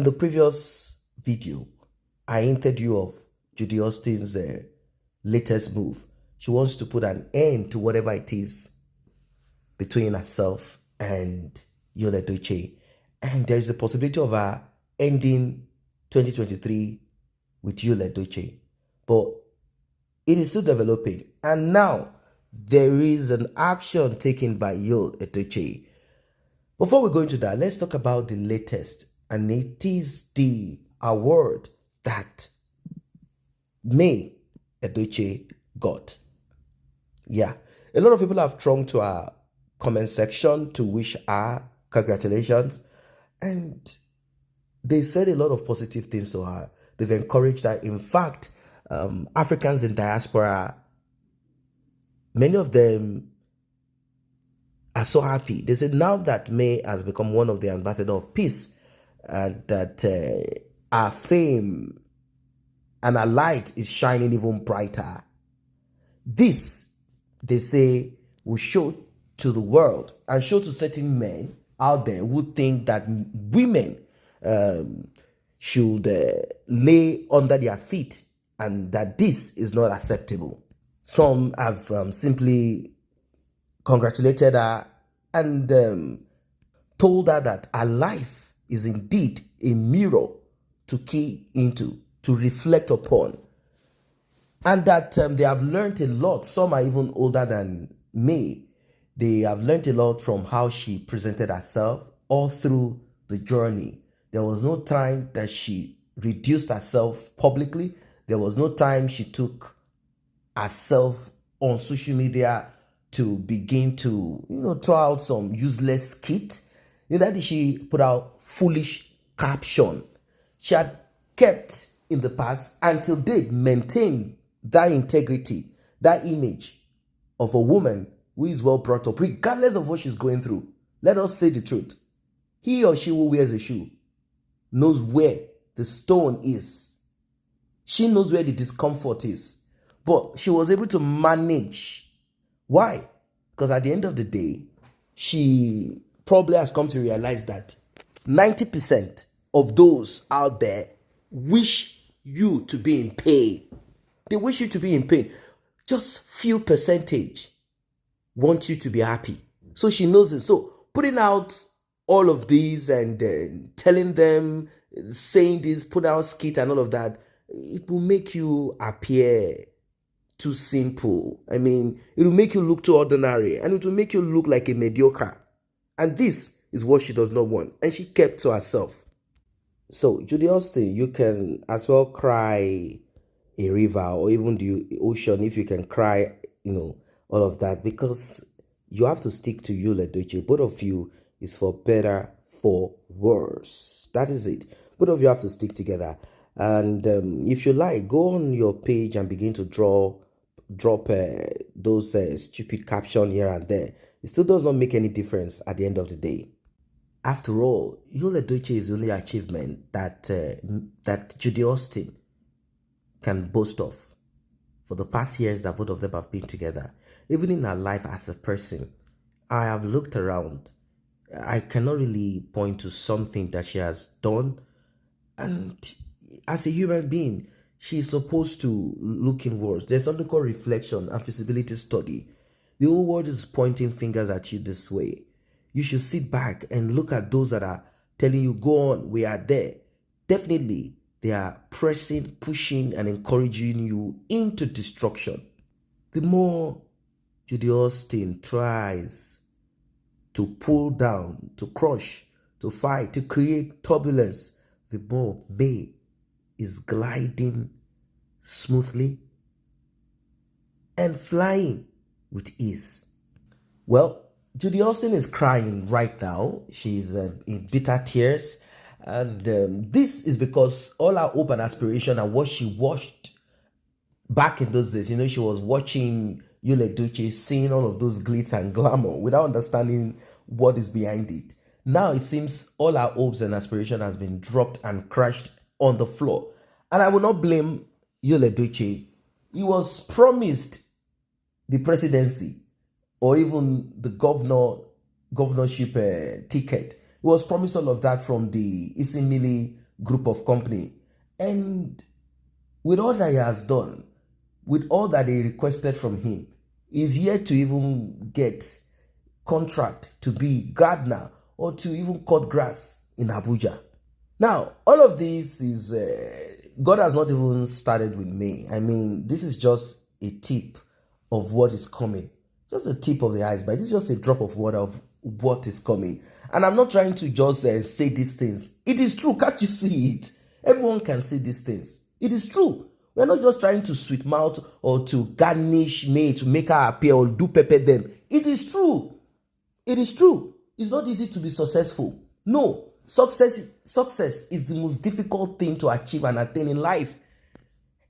In the previous video, I hinted you of Judy Austin's latest move. She wants to put an end to whatever it is between herself and Edochie. And there is a possibility of her ending 2023 with Edochie. But it is still developing. And now there is an action taken by Edochie. Before we go into that, let's talk about the latest. And it is the award that Edochie got. Yeah. A lot of people have thronged to our comment section to wish her congratulations. And they said a lot of positive things to her. They've encouraged her. In fact, Africans in diaspora, many of them are so happy. They said now that May has become one of the ambassadors of peace, and that our fame and our light is shining even brighter. This, they say, will show to the world and show to certain men out there who think that women should lay under their feet and that this is not acceptable. Some have simply congratulated her and told her that her life is indeed a mirror to key into, to reflect upon, and that they have learned a lot. Some are even older than me. They have learned a lot from how she presented herself all through the journey. There was no time that she reduced herself publicly. There was no time she took herself on social media to begin to, throw out some useless skit. That she put out foolish caption. She had kept in the past until date maintained that integrity, that image of a woman who is well brought up, regardless of what she's going through. Let us say the truth. He or she who wears a shoe knows where the stone is. She knows where the discomfort is. But she was able to manage. Why? Because at the end of the day, she probably has come to realize that 90% of those out there wish you to be in pain. They wish you to be in pain. Just few percentage want you to be happy. So she knows it. So putting out all of these and telling them, saying this, put out skit and all of that, it will make you appear too simple. I mean, it will make you look too ordinary, and it will make you look like a mediocre. And this is what she does not want. And she kept to herself. So, Judy Austin, you can as well cry a river or even the ocean if you can cry, all of that, because you have to stick to Edochie. Both of you is for better, for worse. That is it. Both of you have to stick together. And if you like, go on your page and begin to drop those stupid caption here and there. It still does not make any difference at the end of the day. After all, Edochie is the only achievement that Judy Austin can boast of for the past years that both of them have been together. Even in her life as a person, I have looked around. I cannot really point to something that she has done. And as a human being, she's supposed to look inwards. There's something called reflection and feasibility study. The whole world is pointing fingers at you this way. You should sit back and look at those that are telling you, go on, we are there. Definitely, they are pressing, pushing, and encouraging you into destruction. The more Judy Austin tries to pull down, to crush, to fight, to create turbulence, the more May is gliding smoothly and flying with ease. Well, Judy Austin is crying right now. She's in bitter tears. And this is because all her hope and aspiration and what she watched back in those days, she was watching Edochie, seeing all of those glitz and glamour without understanding what is behind it. Now it seems all our hopes and aspiration has been dropped and crashed on the floor. And I will not blame Edochie. He was promised the presidency or even the governorship ticket. He was promised all of that from the seemingly group of company. And with all that he has done, with all that they requested from him, he's yet to even get contract to be gardener or to even cut grass in Abuja. Now, all of this is, God has not even started with me. I mean, this is just a tip of what is coming. Just a tip of the iceberg. This is just a drop of water of what is coming. And I'm not trying to just say these things. It is true. Can't you see it? Everyone can see these things. It is true. We're not just trying to sweet mouth or to garnish May to make her appear or do pepper them. It is true. It is true. It's not easy to be successful. No. Success is the most difficult thing to achieve and attain in life.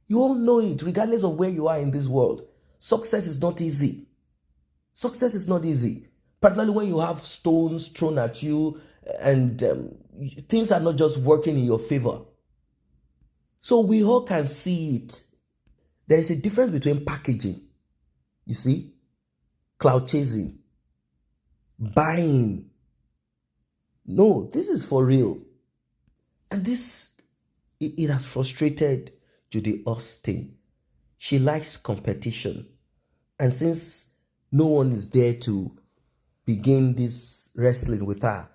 You all know it, regardless of where you are in this world. Success is not easy. Success is not easy. Particularly when you have stones thrown at you and things are not just working in your favor. So we all can see it. There is a difference between packaging, you see, cloud chasing, buying. No, this is for real. And this, it has frustrated Judy Austin. She likes competition. And since no one is there to begin this wrestling with her,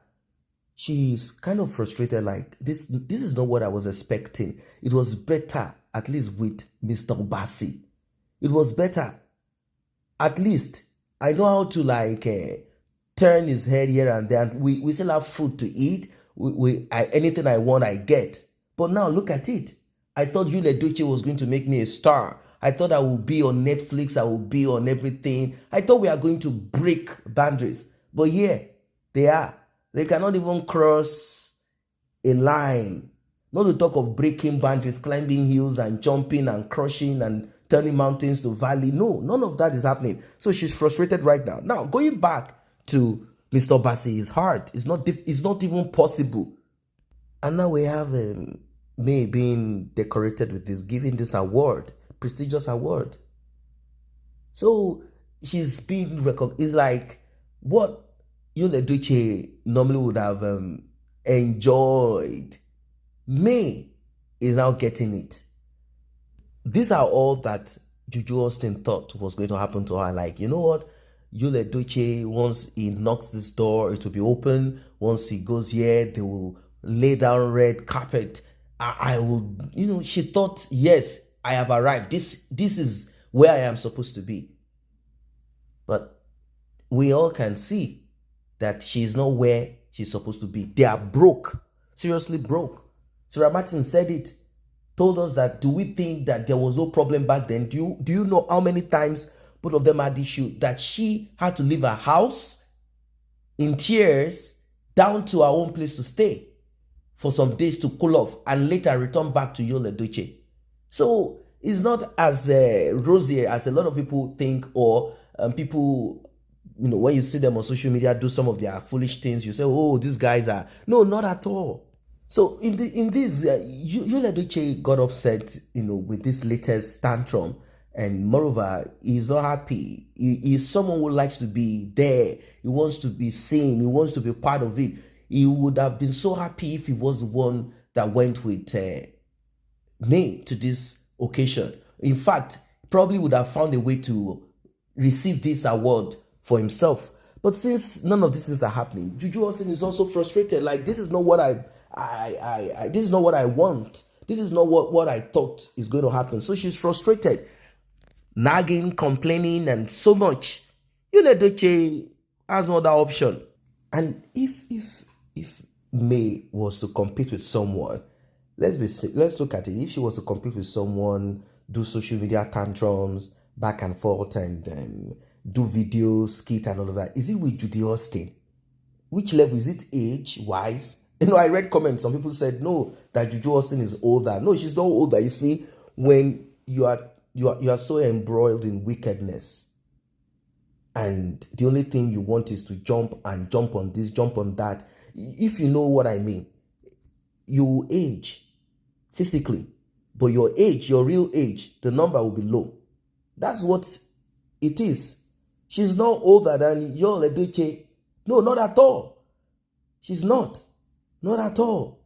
she's kind of frustrated, like, this is not what I was expecting. It was better, at least with Mr. Obasi. It was better. At least, I know how to, turn his head here and there. And we still have food to eat. Anything I want, I get. But now, look at it. I thought Edochie was going to make me a star. I thought I would be on Netflix. I would be on everything. I thought we are going to break boundaries. But here, they are. They cannot even cross a line. Not to talk of breaking boundaries, climbing hills and jumping and crushing and turning mountains to valley. No, none of that is happening. So she's frustrated right now. Now, going back to Mr. Obasi is hard. It's not even possible. And now we have May being decorated with this, giving this award, prestigious award. So she's being recognized. It's like what Edochie normally would have enjoyed. May is now getting it. These are all that Juju Austin thought was going to happen to her. Like, you know what? Edochie, once he knocks this door, it will be open. Once he goes here, they will lay down red carpet. I will, she thought, yes, I have arrived. This is where I am supposed to be. But we all can see that she's not where she's supposed to be. They are broke. Seriously broke. Sarah Martin said it. Told us that, do we think that there was no problem back then? Do you know how many times both of them had issue that she had to leave her house in tears down to her own place to stay for some days to cool off and later return back to Edochie? So it's not as rosy as a lot of people think, or people, when you see them on social media do some of their foolish things, you say, oh, these guys are. No, not at all. So in this, Edochie got upset, with this latest tantrum. And moreover, he's not happy. He's someone who likes to be there. He wants to be seen. He wants to be part of it. He would have been so happy if he was the one that went with May to this occasion. In fact, probably would have found a way to receive this award for himself. But since none of these things are happening, Juju Austin is also frustrated. Like, this is not what this is not what I want. This is not what I thought is going to happen. So she's frustrated, nagging, complaining, and so much. Edochie has no other option. And if May was to compete with someone, let's look at it. If she was to compete with someone, do social media tantrums back and forth, and do videos, skit, and all of that, is it with Judy Austin? Which level is it, age-wise? I read comments. Some people said no, that Juju Austin is older. No, she's not older. You see, when you are so embroiled in wickedness, and the only thing you want is to jump on this, jump on that. If you know what I mean, you age physically, but your real age, the number will be low. That's what it is. She's not older than Edochie. No, not at all. She's not at all.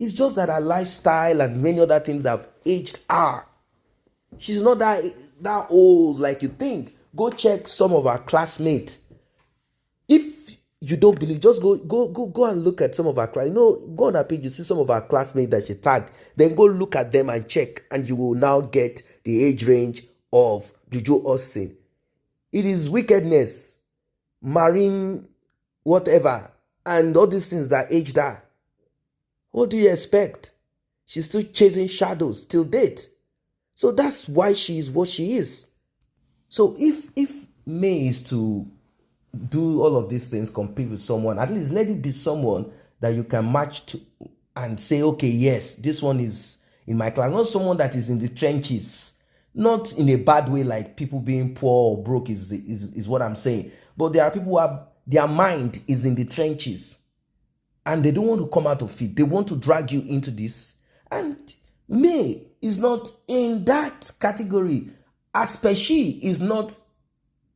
It's just that her lifestyle and many other things have aged her. She's not that old like you think. Go check some of her classmates. If you don't believe, just go and look at some of her class. Go on her page, you see some of her classmates that she tagged. Then go look at them and check, and you will now get the age range of Juju Austin. It is wickedness, marine, whatever, and all these things that aged her. What do you expect? She's still chasing shadows till date. So that's why she is what she is. So if May is to do all of these things, compete with someone, at least let it be someone that you can match to and say, okay, yes, this one is in my class. Not someone that is in the trenches. Not in a bad way, like people being poor or broke is what I'm saying. But there are people who have, their mind is in the trenches. And they don't want to come out of it. They want to drag you into this. And May is not in that category. As per she is not,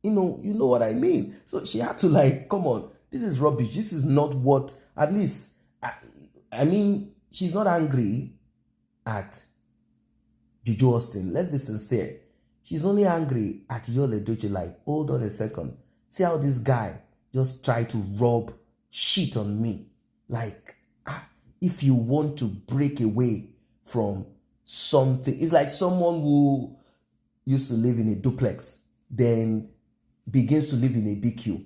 you know what I mean. So she had to like, come on, this is rubbish. This is not what, at least, I mean, she's not angry at Juju Austin. Let's be sincere. She's only angry at Edochie. Like, hold on a second. See how this guy just tried to rub shit on me. Like, if you want to break away from something, it's like someone who used to live in a duplex, then begins to live in a BQ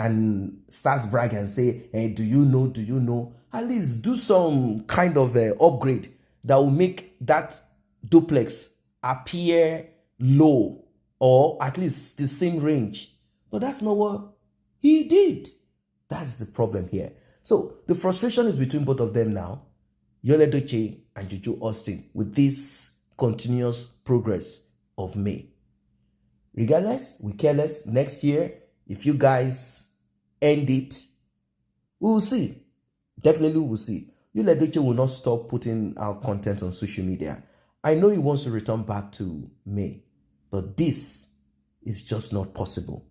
and starts bragging and say, hey, do you know? At least do some kind of upgrade that will make that duplex appear low or at least the same range. But that's not what he did. That's the problem here. So the frustration is between both of them now, Edochie and Juju Austin, with this continuous progress of May. Regardless, we care less. Next year, if you guys end it, we will see. Definitely we will see. Edochie will not stop putting out content on social media. I know he wants to return back to May, but this is just not possible.